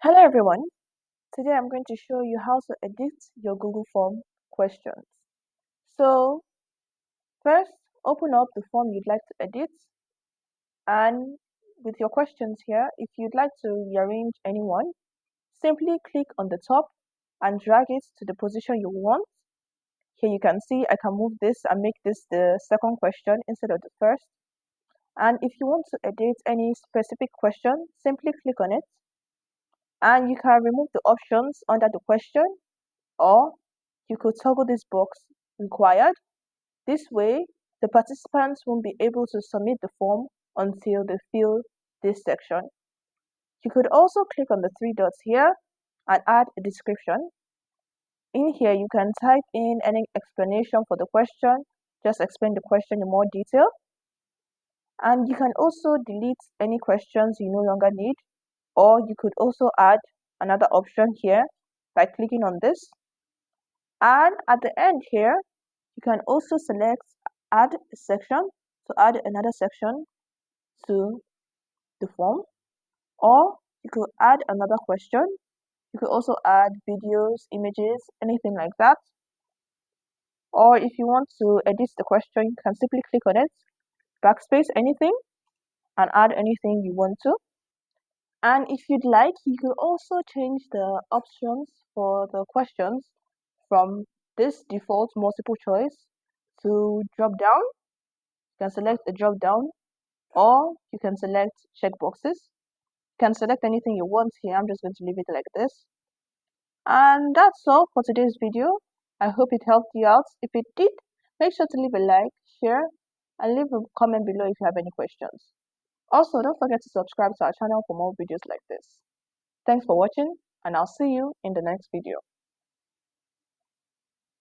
Hello everyone. Today I'm going to show you how to edit your Google form questions. So first, open up the form you'd like to edit, and with your questions here, if you'd like to rearrange anyone, simply click on the top and drag it to the position you want. Here you can see I can move this and make this the second question instead of the first. And if you want to edit any specific question, simply click on it, and you can remove the options under the question, or you could toggle this box required. This way, the participants won't be able to submit the form until they fill this section. You could also click on the three dots here and add a description. In here, you can type in any explanation for the question, just explain the question in more detail. And you can also delete any questions you no longer need, or you could also add another option here by clicking on this. And at the end here, you can also select add a section to add another section to the form, or you could add another question. You could also add videos, images, anything like that. Or if you want to edit the question, you can simply click on it, backspace anything, and add anything you want to. And if you'd like, you could also change the options for the questions from this default multiple choice to drop down. You can select a drop down, or you can select checkboxes. You can select anything you want here. I'm just going to leave it like this. And that's all for today's video. I hope it helped you out. If it did, make sure to leave a like, share, and leave a comment below if you have any questions. Also, don't forget to subscribe to our channel for more videos like this. Thanks for watching, and I'll see you in the next video.